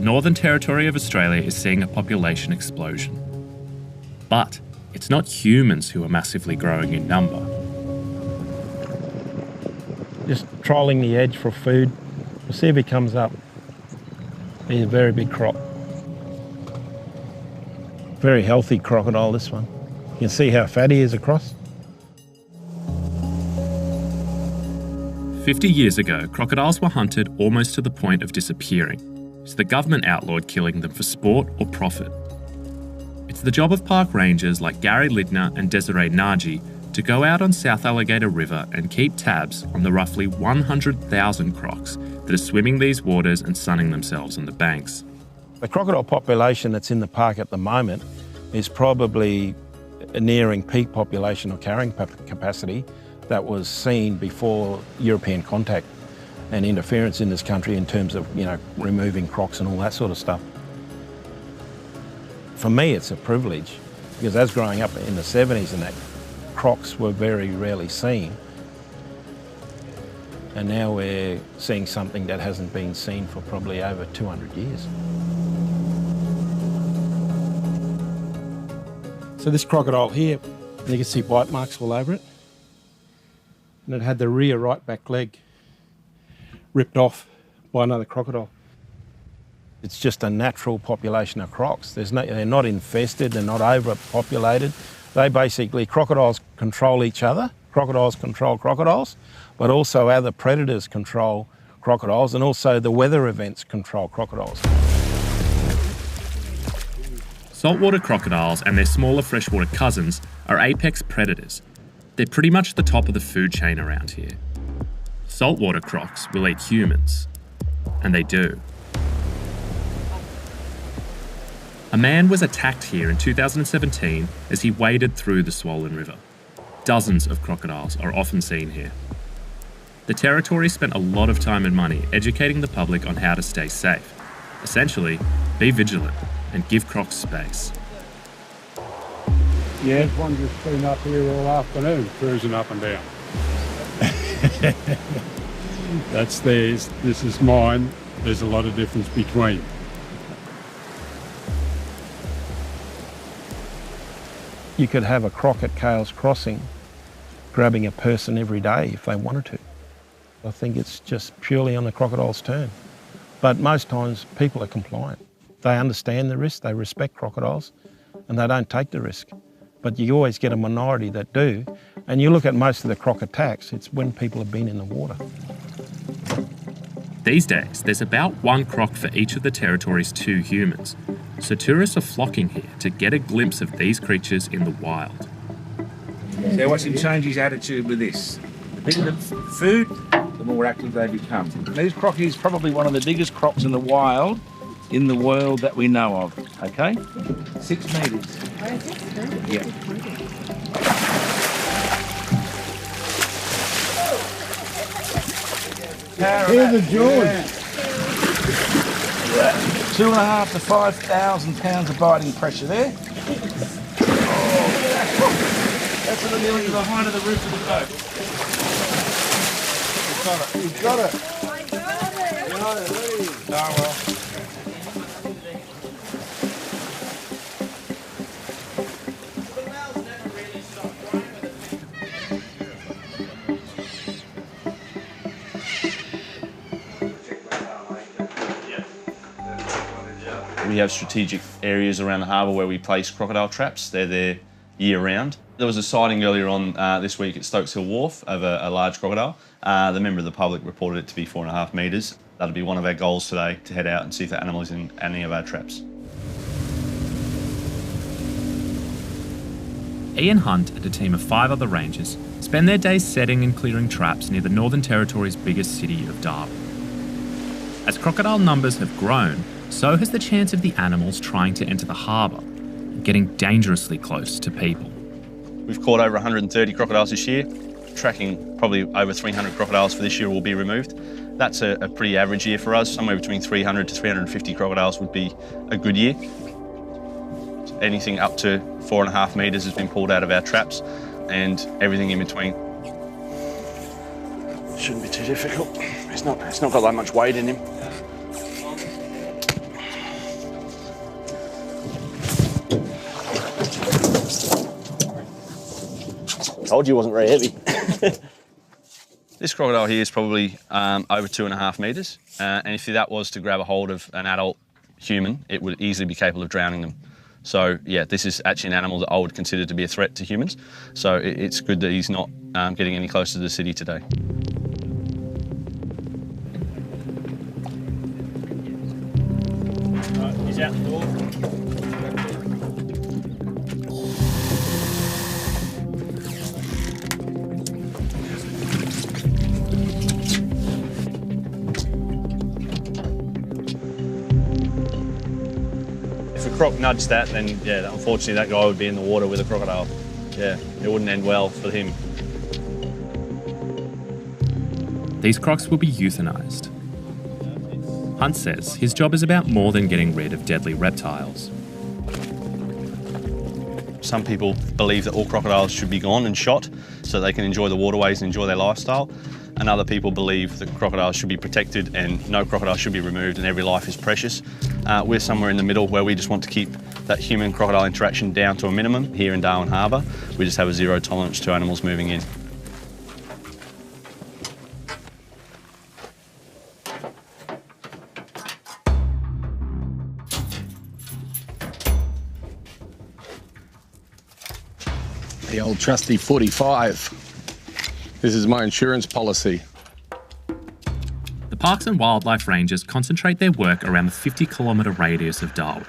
the Northern Territory of Australia is seeing a population explosion. But it's not humans who are massively growing in number. Just trolling the edge for food. We'll see if he comes up. He's a very big croc. Very healthy crocodile, this one. You can see how fat he is across. 50 years ago, crocodiles were hunted almost to the point of disappearing, so the government outlawed killing them for sport or profit. It's the job of park rangers like Gary Lidner and Desiree Nagy to go out on South Alligator River and keep tabs on the roughly 100,000 crocs that are swimming these waters and sunning themselves on the banks. The crocodile population that's in the park at the moment is probably nearing peak population or carrying capacity that was seen before European contact and interference in this country in terms of, removing crocs and all that sort of stuff. For me, it's a privilege because as growing up in the 70s and that, crocs were very rarely seen. And now we're seeing something that hasn't been seen for probably over 200 years. So this crocodile here, you can see bite marks all over it. And it had the rear right back leg ripped off by another crocodile. It's just a natural population of crocs. They're not infested, they're not overpopulated. Crocodiles control each other, crocodiles control crocodiles, but also other predators control crocodiles, and also the weather events control crocodiles. Saltwater crocodiles and their smaller freshwater cousins are apex predators. They're pretty much the top of the food chain around here. Saltwater crocs will eat humans, and they do. A man was attacked here in 2017 as he waded through the swollen river. Dozens of crocodiles are often seen here. The Territory spent a lot of time and money educating the public on how to stay safe. Essentially, be vigilant and give crocs space. Yeah, one just been up here all afternoon, cruising up and down. That's theirs, this is mine. There's a lot of difference between. You could have a croc at Cales Crossing grabbing a person every day if they wanted to. I think it's just purely on the crocodile's turn. But most times people are compliant. They understand the risk, they respect crocodiles, and they don't take the risk. But you always get a minority that do. And you look at most of the croc attacks, it's when people have been in the water. These days, there's about one croc for each of the Territory's 2 humans. So tourists are flocking here to get a glimpse of these creatures in the wild. So watch him change his attitude with this. The bigger the food, the more active they become. This croc is probably one of the biggest crocs in the wild in the world that we know of, okay? 6 metres. Yeah. Here's the jaws. 2,500 to 5,000 pounds of biting pressure there. Oh. That's what nearly to the height of the roof of the boat. You've got it. Oh well. We have strategic areas around the harbour where we place crocodile traps. They're there year-round. There was a sighting earlier on this week at Stokes Hill Wharf of a large crocodile. The member of the public reported it to be 4.5 metres. That'll be one of our goals today, to head out and see if that animal is in any of our traps. Ian Hunt and a team of 5 other rangers spend their days setting and clearing traps near the Northern Territory's biggest city of Darwin. As crocodile numbers have grown, so has the chance of the animals trying to enter the harbour, getting dangerously close to people. We've caught over 130 crocodiles this year. Tracking probably over 300 crocodiles for this year will be removed. That's a pretty average year for us. Somewhere between 300 to 350 crocodiles would be a good year. Anything up to 4.5 metres has been pulled out of our traps, and everything in between. Shouldn't be too difficult. It's not got that much weight in him. Told you it wasn't very heavy. This crocodile here is probably over 2.5 metres, and if that was to grab a hold of an adult human, it would easily be capable of drowning them. So yeah, this is actually an animal that I would consider to be a threat to humans. So it's good that he's not getting any closer to the city today. He's out the door. If a croc nudged that, then yeah, unfortunately that guy would be in the water with a crocodile. Yeah, it wouldn't end well for him. These crocs will be euthanized. Hunt says his job is about more than getting rid of deadly reptiles. Some people believe that all crocodiles should be gone and shot so they can enjoy the waterways and enjoy their lifestyle. And other people believe that crocodiles should be protected and no crocodile should be removed and every life is precious. We're somewhere in the middle where we just want to keep that human-crocodile interaction down to a minimum here in Darwin Harbour. We just have a zero tolerance to animals moving in. The old trusty 45. This is my insurance policy. The Parks and Wildlife Rangers concentrate their work around the 50-kilometre radius of Darwin.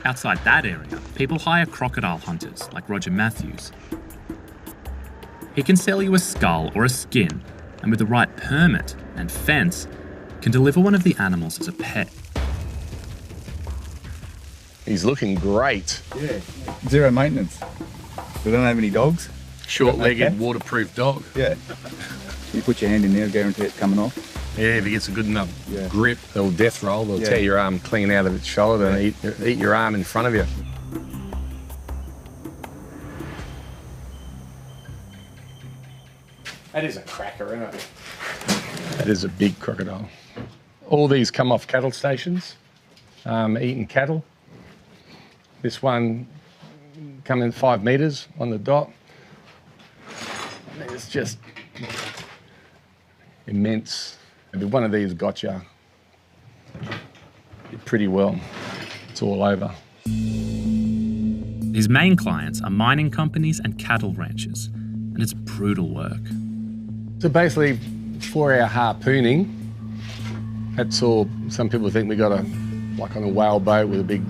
Outside that area, people hire crocodile hunters like Roger Matthews. He can sell you a skull or a skin, and with the right permit and fence, can deliver one of the animals as a pet. He's looking great. Yeah, zero maintenance. We don't have any dogs. Short-legged, waterproof dog. Yeah. You put your hand in there, guarantee it's coming off. Yeah, if he gets a good enough grip, they'll death roll. They'll tear your arm clean out of its shoulder and eat your arm in front of you. That is a cracker, isn't it? That is a big crocodile. All these come off cattle stations, eating cattle. This one come in 5 metres on the dot. It's just immense. If one of these got you, pretty well. It's all over. His main clients are mining companies and cattle ranchers, and it's brutal work. So basically, 4-hour harpooning. That's all. Some people think we got like on a whale boat with a big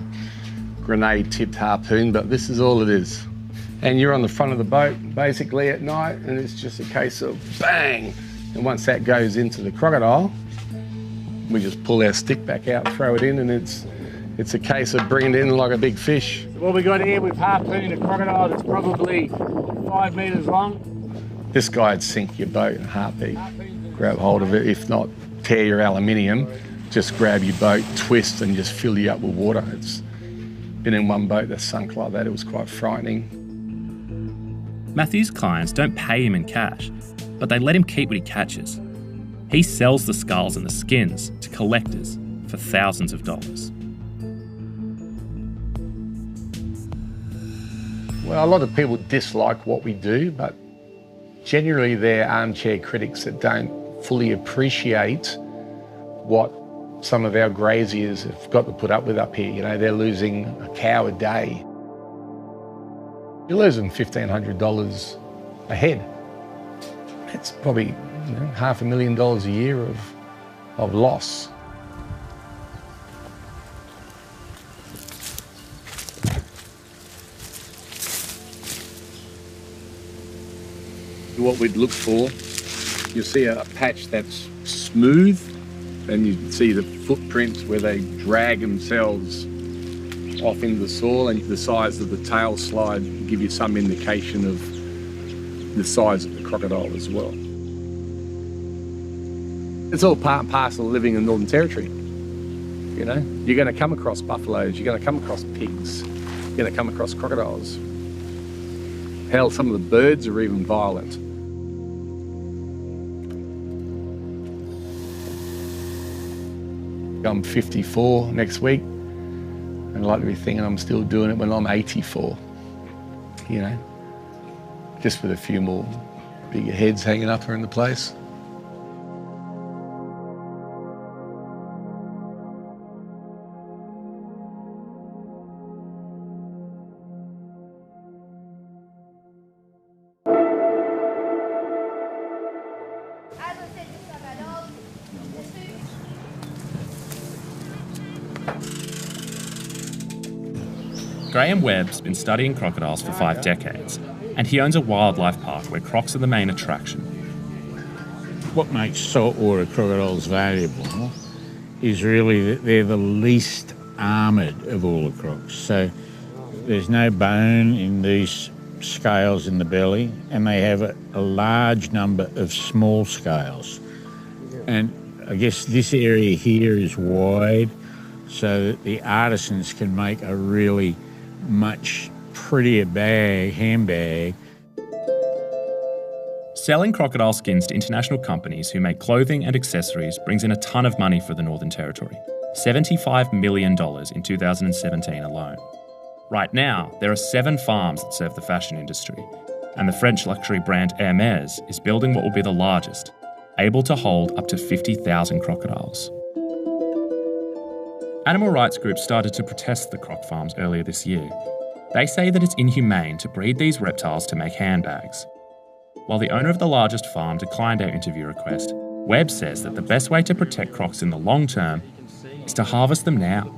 grenade-tipped harpoon, but this is all it is. And you're on the front of the boat basically at night, and it's just a case of bang. And once that goes into the crocodile, we just pull our stick back out, throw it in, and it's a case of bringing it in like a big fish. What we got here, we've harpooned a crocodile that's probably 5 metres long. This guy'd sink your boat in a heartbeat. Grab hold of it, if not tear your aluminium, just grab your boat, twist, and just fill you up with water. It's been in one boat that sunk like that. It was quite frightening. Matthew's clients don't pay him in cash, but they let him keep what he catches. He sells the skulls and the skins to collectors for thousands of dollars. Well, a lot of people dislike what we do, but generally they're armchair critics that don't fully appreciate what some of our graziers have got to put up with up here. You know, they're losing a cow a day. You're losing $1,500 a head. It's probably $500,000 a year of loss. What we'd look for, you'll see a patch that's smooth, and you see the footprints where they drag themselves off into the soil, and the size of the tail slide will give you some indication of the size of the crocodile as well. It's all part and parcel of living in the Northern Territory. You know, you're going to come across buffaloes, you're going to come across pigs, you're going to come across crocodiles. Hell, some of the birds are even violent. I'm 54 next week, and I'd like to be thinking I'm still doing it when I'm 84, you know. just with a few more bigger heads hanging up around the place. Graham Webb's been studying crocodiles for 5 decades, and he owns a wildlife park where crocs are the main attraction. What makes saltwater crocodiles valuable is really that they're the least armoured of all the crocs. So there's no bone in these scales in the belly, and they have a large number of small scales. And I guess this area here is wide so that the artisans can make a really much prettier handbag. Selling crocodile skins to international companies who make clothing and accessories brings in a ton of money for the Northern Territory, $75 million in 2017 alone. Right now, there are 7 farms that serve the fashion industry, and the French luxury brand Hermès is building what will be the largest, able to hold up to 50,000 crocodiles. Animal rights groups started to protest the croc farms earlier this year. They say that it's inhumane to breed these reptiles to make handbags. While the owner of the largest farm declined our interview request, Webb says that the best way to protect crocs in the long term is to harvest them now.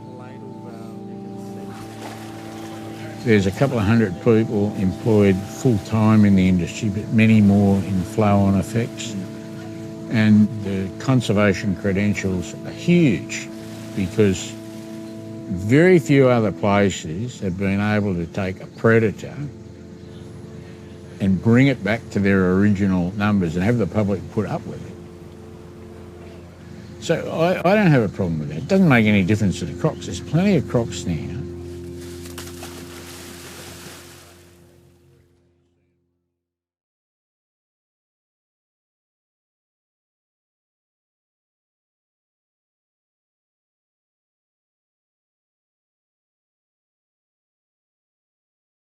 There's a couple of hundred people employed full-time in the industry, but many more in flow-on effects. And the conservation credentials are huge, because very few other places have been able to take a predator and bring it back to their original numbers and have the public put up with it. So I don't have a problem with that. It doesn't make any difference to the crocs. There's plenty of crocs now